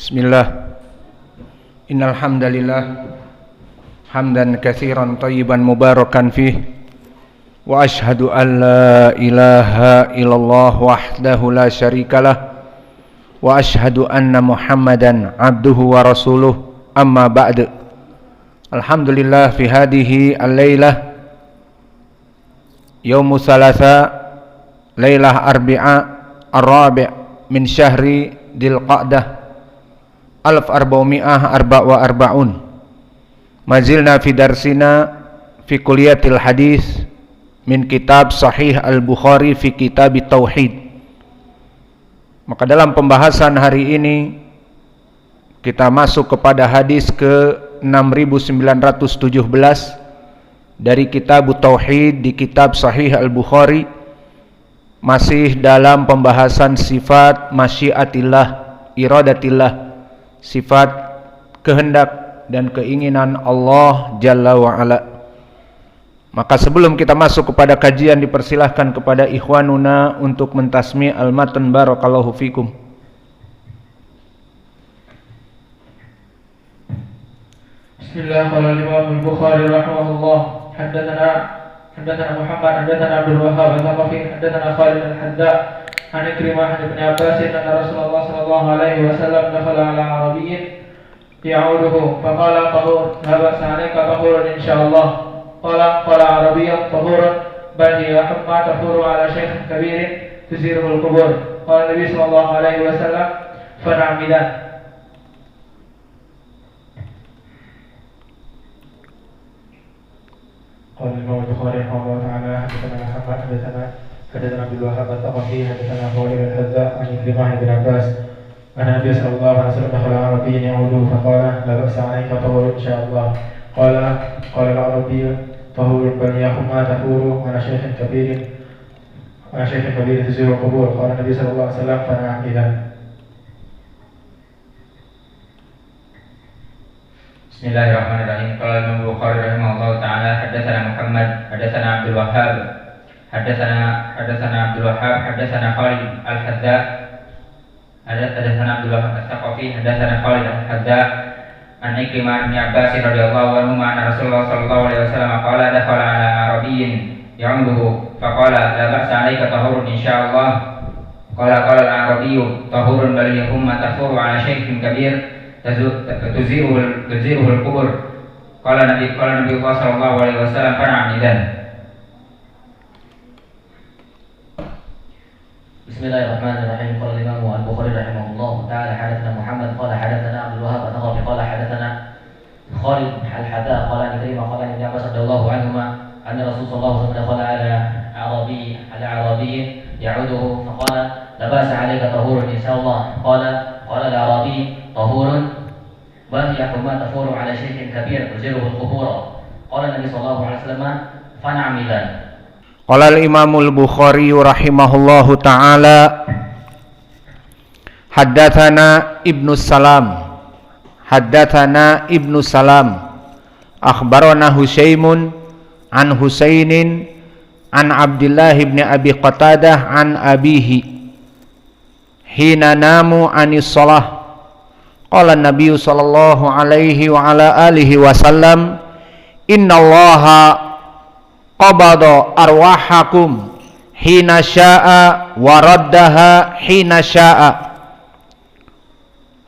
Bismillah. Innal hamdalillah hamdan katsiran thayyiban mubarakan fih wa asyhadu an la ilaha illallah wahdahu la syarikalah wa asyhadu anna Muhammadan abduhu wa rasuluh amma ba'd. Alhamdulillah fi hadhihi al-lailah yaumu thalatha lailah arbi'a ar-rabi' min syahri Dzulqa'dah 1444. Mazilna fi darsina fi kulliyatil hadis min kitab Sahih Al-Bukhari fi kitab Tauhid. Maka dalam pembahasan hari ini kita masuk kepada hadis ke 6917 dari kitab Tauhid di kitab Sahih Al-Bukhari, masih dalam pembahasan sifat masyiatillah, iradatillah, sifat kehendak dan keinginan Allah Jalla wa'ala. Maka sebelum kita masuk kepada kajian, dipersilahkan kepada ikhwanuna untuk mentasmi' al-matan. Barakallahu fikum. Bismillahirrahmanirrahim. Bukhari rahimahullah. Haddatsana Muhammad, haddatsana Abdul Wahhab, haddatsana Khalid al-Hadda, an Ikrimah bin Abbas anna Rasulullah sallallahu alaihi wasallam dakhala ala arabiyyin ya'uduhu faqala tahur la ba'sa 'alaika tahurun insyaallah. Qala arabiyyun tahurun bal hiya humma tahuru ala shaykhin kabirin tuziruhu al-qubur. Qala Nabi sallallahu alaihi wasallam fa na'midan. قال الإمام البخاري رحمه الله تعالى حدثنا محمد حدثنا عبد الوهاب الثقفي حدثنا خالد الحذاء عن إكرمة بن عباس أن النبي صلى الله عليه وسلم دخل عربي يعوده فقال لا بأس عليك طهور إن شاء الله. قال العربي طهور بل ياهما تفور على شيخ كبير تزور القبور. قال النبي صلى الله عليه وسلم فنعم إذا. Bismillahirrahmanirrahim. Qala Imam Bukhari rahimahullah taala haddatsana Muhammad, haddatsana Abdul Wahhab, haddatsana Khalid al-Hadda, haddatsana Abdul Wahhab al-Thaqafi, haddatsana Khalid al-Hadda, an Ikrimah bin Abbas radhiyallahu anhu anna Rasulullah sallallahu alaihi wasallam qala dakhala ala arabiyyin ya'uduhu faqala la ba'sa 'alaika tahurun insyaallah. Qala al-arabiyyu tahurun bal yahumma tafuru ala shaykhin kabir tuziruhu al-qubur. Qala Nabi sallallahu alaihi wasallam fana'amidan. Bismillahirrahmanirrahim. Qala Imam Al-Bukhari rahimahullah ta'ala hadatsana Muhammad qala hadatsana Abdul Wahhab at-Thaqafi qala hadatsana Khalid al-Hadda qala Ikrimah qala Ibn Abbas radhiyallahu anhuma anna Rasulullah sallallahu alaihi wasallam dakhala ala arabi ya'uduhu faqala la ba'sa 'alaika tahurun insyaallah. Qala al-arabi tahurun bal yahuma tafuru ala shaykhin kabir tuziruhu al-qubur. Qala Nabi sallallahu alaihi wasallam fana'amilan. Qala al-Imam al-Bukhari rahimahullahu ta'ala haddatsana Ibnu Salam akhbarana Husaymun an Husainin an Abdullah ibn Abi Qatadah an abihi hina namu anis shalah. Qala Nabi sallallahu alaihi wa ala alihi wasallam innallaha qabada arwahakum hina syaa wa raddaha hina syaa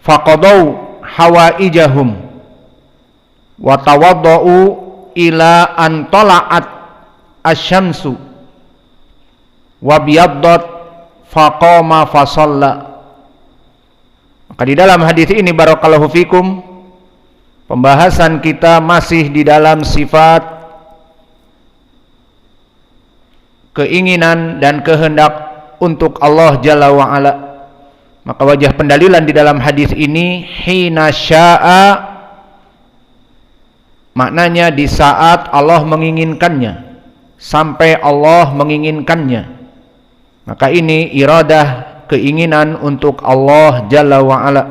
faqadau hawaijahum wa tawaddau ila an tala'at asy-syamsu wa biyaddat faqama fasalla. Maka di dalam hadis ini barakallahu fikum, pembahasan kita masih di dalam sifat keinginan dan kehendak untuk Allah Jalla wa'ala. Maka wajah pendalilan di dalam hadis ini hina syaa, maknanya di saat Allah menginginkannya, sampai Allah menginginkannya. Maka ini iradah, keinginan untuk Allah Jalla wa'ala.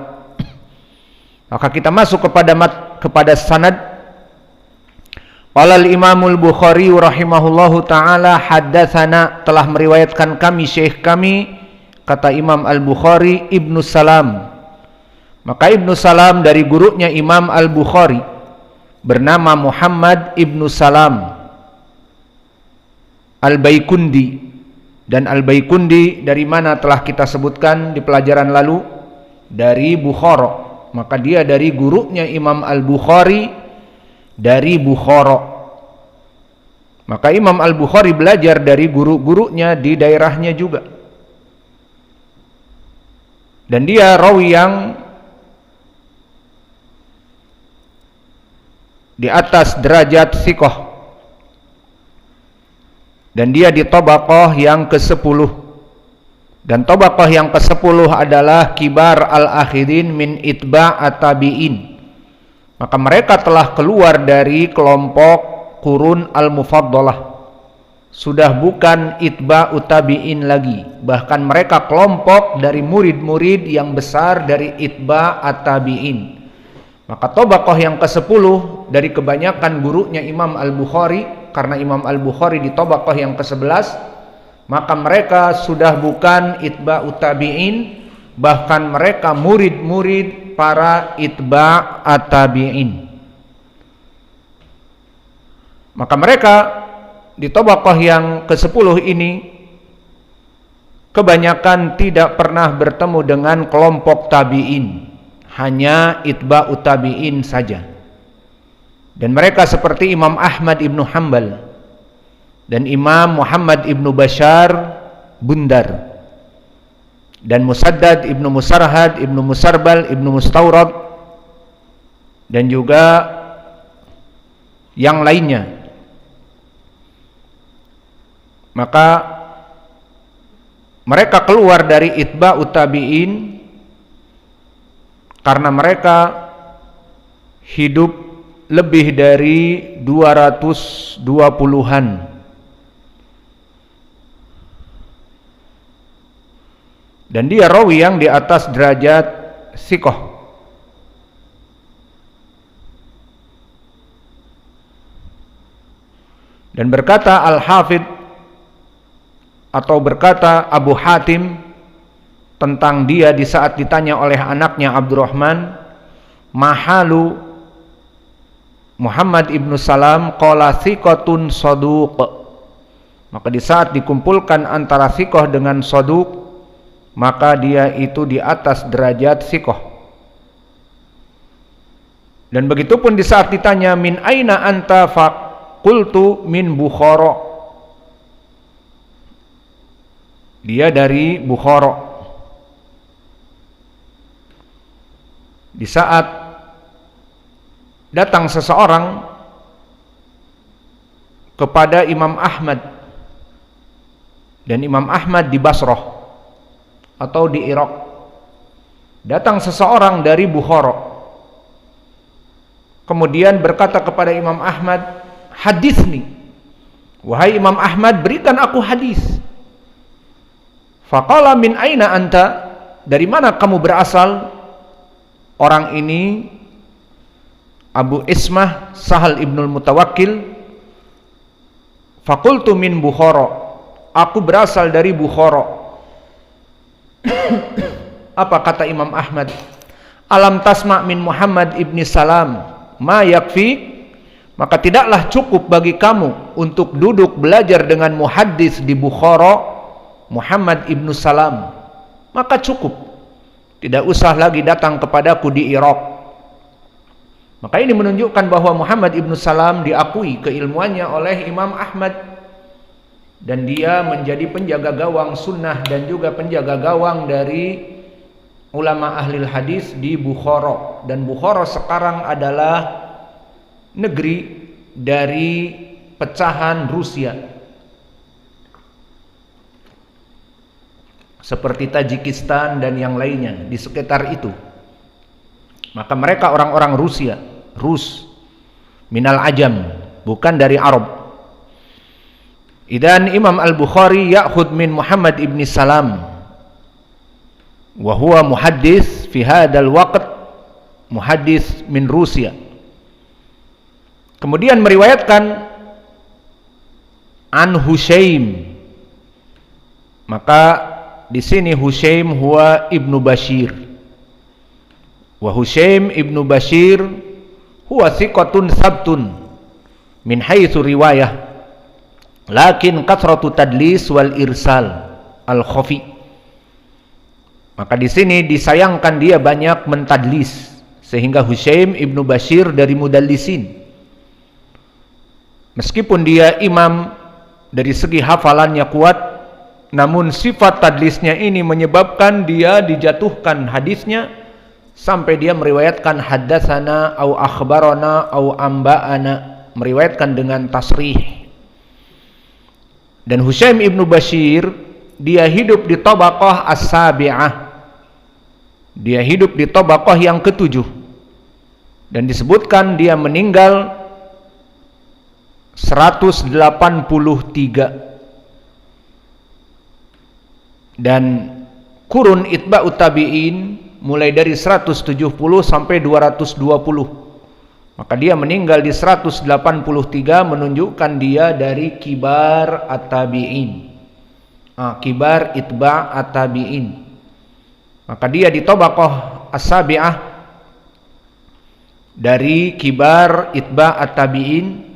Maka kita masuk kepada sanad. Qala al-Imamul Bukhari rahimahullahu ta'ala haddatsana, telah meriwayatkan kami syekh kami, kata Imam Al-Bukhari, Ibnu Salam Maka Ibnu Salam dari gurunya Imam Al-Bukhari bernama Muhammad Ibnu Salam Al-Baikundi, dan Al-Baikundi dari mana telah kita sebutkan di pelajaran lalu, dari Bukhara. Maka dia dari gurunya Imam Al-Bukhari dari Bukhara. Maka Imam Al-Bukhari belajar dari guru-gurunya di daerahnya juga. Dan dia rawi yang di atas derajat thiqah. Dan dia di tabaqah yang ke-10. Dan tabaqah yang ke-10 adalah kibar al-akhirin min itba' at-tabi'in. Maka mereka telah keluar dari kelompok qurun al-mufaddalah. Sudah bukan itba' ut-tabi'in lagi. Bahkan mereka kelompok dari murid-murid yang besar dari itba' at-tabi'in. Maka tabaqah yang ke-10 dari kebanyakan gurunya Imam Al-Bukhari, karena Imam Al-Bukhari di tabaqah yang ke-11, maka mereka sudah bukan itba'ut tabi'in, bahkan mereka murid-murid para itba'at tabi'in. Maka mereka di tabaqah yang ke-10 ini kebanyakan tidak pernah bertemu dengan kelompok tabi'in, hanya itba'ut tabi'in saja. Dan mereka seperti Imam Ahmad ibnu Hanbal dan Imam Muhammad ibnu Bashar Bundar dan Musaddad ibnu Musarhad ibnu Musarbal ibnu Mustawrad dan juga yang lainnya. Maka mereka keluar dari itba'ut tabi'in karena mereka hidup lebih dari 220-an. Dan dia rawi yang di atas derajat thiqah. Dan berkata Al-Hafidh atau berkata Abu Hatim tentang dia di saat ditanya oleh anaknya Abdurrahman, mahalu Muhammad ibnu Salam qala thiqatun saduq. Maka di saat dikumpulkan antara thiqah dengan saduq, maka dia itu di atas derajat thiqah. Dan begitupun di saat ditanya min aina anta faqultu min Bukhara. Dia dari Bukhara. Di saat datang seseorang kepada Imam Ahmad, dan Imam Ahmad di Basrah atau di Irak. Datang seseorang dari Bukhara, kemudian berkata kepada Imam Ahmad, haditsni, wahai Imam Ahmad, berikan aku hadis. Faqala min aina anta, dari mana kamu berasal? Orang ini Abu Ismah Sahal ibnul Mutawakkil. Fakultu min Bukhara, aku berasal dari Bukhara. Apa kata Imam Ahmad? Alam tasma' min Muhammad ibni Salam ma yakfi. Maka tidaklah cukup bagi kamu untuk duduk belajar dengan muhaddis di Bukhara, Muhammad ibnu Salam. Maka cukup, tidak usah lagi datang kepadaku di Irak. Maka ini menunjukkan bahwa Muhammad ibnu Salam diakui keilmuannya oleh Imam Ahmad, dan dia menjadi penjaga gawang sunnah dan juga penjaga gawang dari ulama ahli hadis di Bukhara. Dan Bukhara sekarang adalah negeri dari pecahan Rusia, seperti Tajikistan dan yang lainnya di sekitar itu. Maka mereka orang-orang Rusia, Rus, minal ajam, bukan dari Arab. Idan Imam Al-Bukhari ya'khud min Muhammad ibni Salam, wa huwa muhaddis fi hadal waqt, muhaddis min Rusia. Kemudian meriwayatkan an Hushaim. Maka di sini Hushaim huwa ibnu Bashir. Wa Hushaim ibnu Bashir huwa thiqatun sabtun min haitsu riwayah, lakin kathratu tadlis wal irsal al khafi. Maka di sini disayangkan dia banyak mentadlis, sehingga Hushaim ibnu Bashir dari mudallisin. Meskipun dia imam dari segi hafalannya kuat, namun sifat tadlisnya ini menyebabkan dia dijatuhkan hadisnya sampai dia meriwayatkan haddatsana au akhbarana au amba'ana, meriwayatkan dengan tasrih. Dan Hushaim ibnu Bashir dia hidup di tabaqah as-sabi'ah, dia hidup di tabaqah yang ke-7, dan disebutkan dia meninggal 183, dan kurun itba'ut tabi'in mulai dari 170 sampai 220. Maka dia meninggal di 183, menunjukkan dia dari kibar at-tabi'in, kibar itba' at-tabi'in. Maka dia di tabaqah as-sabi'ah dari kibar itba' at-tabi'in,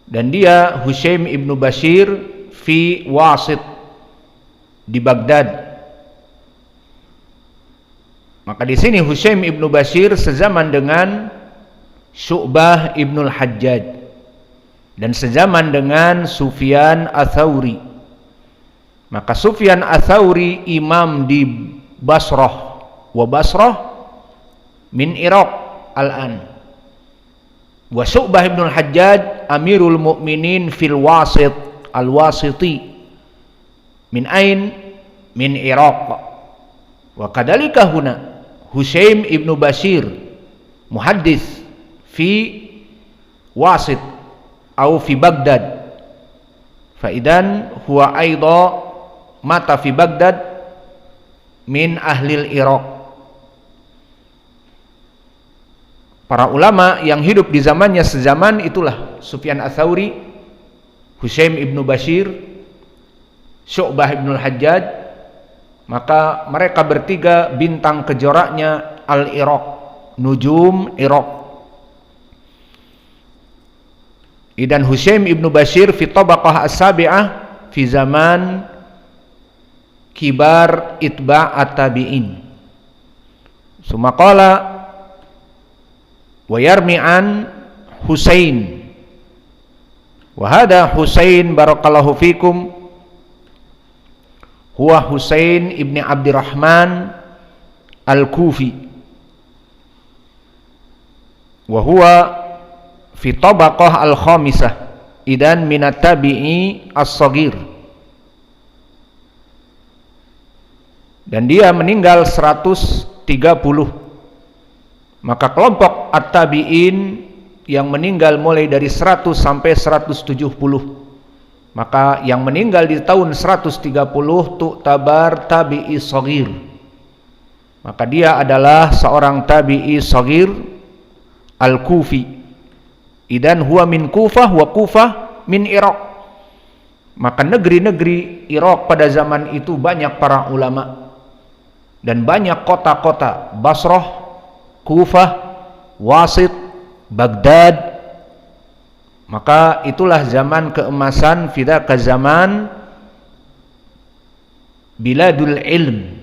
dan dia Hushaim ibnu Bashir fi Wasit di Baghdad. Maka di sini Hushaim ibnu Bashir sezaman dengan Syu'bah ibnul Hajjaj dan sezaman dengan Sufyan ats-Tsauri. Maka Sufyan ats-Tsauri imam di Basrah, wa Basrah min Iraq al-an. Wa Syu'bah ibnul Hajjaj amirul mu'minin fil Wasit al-Wasiti min ain min Iraq. Wa kadzalika huna Hushaim ibnu Bashir muhaddis fi Wasit atau fi Baghdad, fa idan huwa aidha mata fi Baghdad min ahlil Iraq. Para ulama yang hidup di zamannya sezaman itulah Sufyan ats-Tsauri, Hushaim ibnu Bashir, Syu'bah ibnul Hajjaj. Maka mereka bertiga bintang kejoraknya al-Iraq, nujum Iraq. Idan Hushaim ibnu Bashir fi tabaqah as-sabi'ah fi zaman kibar itba' at-tabi'in. Summa qala wa yarmi an Husain, wa hada Husain barakallahu fikum huwa Husain ibni Abdurrahman al-Kufi, wa huwa fi tabaqah al-khamisah, idan minat tabi'i as-saghir. Dan dia meninggal 130. Maka kelompok at-tabi'in yang meninggal mulai dari 100 sampai 170. Maka yang meninggal di tahun 130 tu'tabar tabi'i shaghir. Maka dia adalah seorang tabi'i shaghir al-Kufi. Idan huwa min Kufah wa Kufah min Iraq. Maka negeri-negeri Iraq pada zaman itu banyak para ulama dan banyak kota-kota, Basrah, Kufah, Wasit, Baghdad. Maka itulah zaman keemasan, fidaka zaman biladul ilm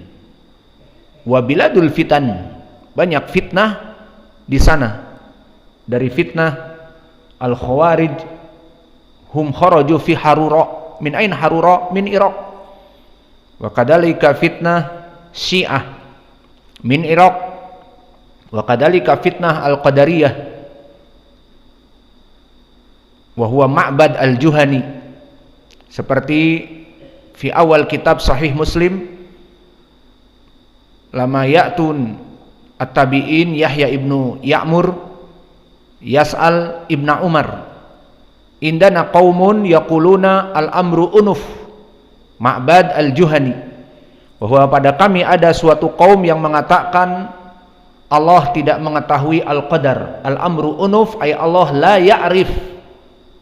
wa biladul fitan. Banyak fitnah di sana. Dari fitnah al-khawarij, hum kharaju fi Harura. Min ain Harura? Min Iraq. Wa kadzalika fitnah Syiah min Iraq. Wa kadzalika fitnah al-Qadariyah wa huwa Ma'bad al-Juhani, seperti fi awal kitab Sahih Muslim, lama ya'tun at-tabi'in Yahya ibnu Ya'mur yas'al ibnu Umar, indana qaumun yaquluna al-amru unuf Ma'bad al-Juhani, bahwa pada kami ada suatu kaum yang mengatakan Allah tidak mengetahui al-qadar. Al-amru unuf ay Allah la ya'rif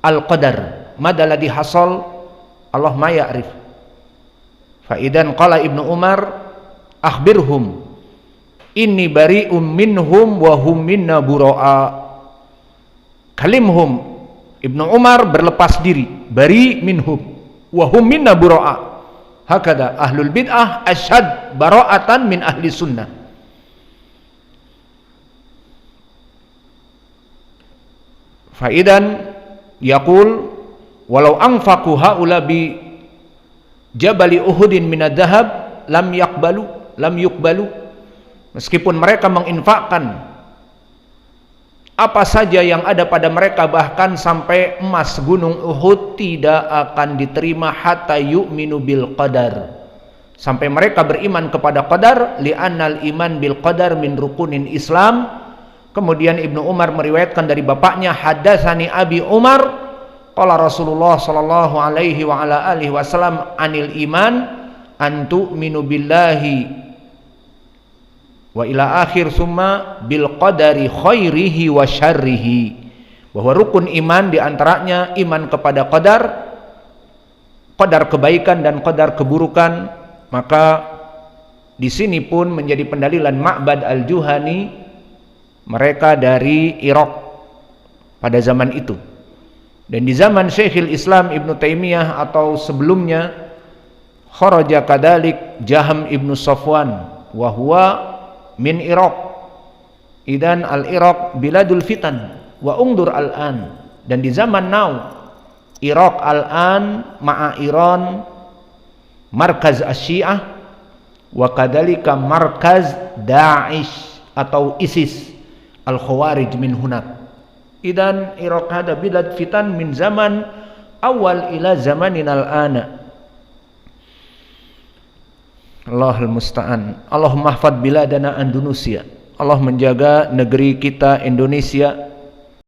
al-qadar, madalladhi hasal Allah ma ya'rif. Fa idan qala Ibnu Umar akhbirhum inni bari'um minhum wa hum minna bura'a. Kalimhum, Ibnu Umar berlepas diri, bari minhum wa hum minna bura'a. Hakada ahlul bid'ah asyad bara'atan min ahli sunnah. Faidan yaqul walau anfaqu haula bi jabali uhudin minad dhahab lam yuqbalu. Meskipun mereka menginfakkan apa saja yang ada pada mereka, bahkan sampai emas gunung Uhud, tidak akan diterima hatta yu'minu bil qadar, sampai mereka beriman kepada qadar, li'annal iman bil qadar min rukunin Islam. Kemudian Ibnu Umar meriwayatkan dari bapaknya, hadatsani Abi Umar qala Rasulullah sallallahu alaihi wa ala alihi wasallam anil iman an tu'minu billahi wa ila akhir summa bil qadari khairihi wa syarrihi, bahwa rukun iman diantaranya iman kepada qadar kebaikan dan qadar keburukan. Maka di sini pun menjadi pendalilan Ma'bad al-Juhani, mereka dari Irak pada zaman itu. Dan di zaman Syekhul Islam Ibnu Taimiyah atau sebelumnya, kharaja kadalik Jahm Ibnu Safwan wa huwa min Irak. Idan al-Irak biladul fitan wa ungdur al-an. Dan di zaman now, Irak al-an ma'a Iran markaz asy-Syiah wa kadalika markaz Daesh atau ISIS al-Khawarij min hunak. Idan Irak hada bilad fitan min zaman awal ila zamanin al-ana. Allahul musta'an. Allahumma hafadz biladana Indonesia. Allah menjaga negeri kita Indonesia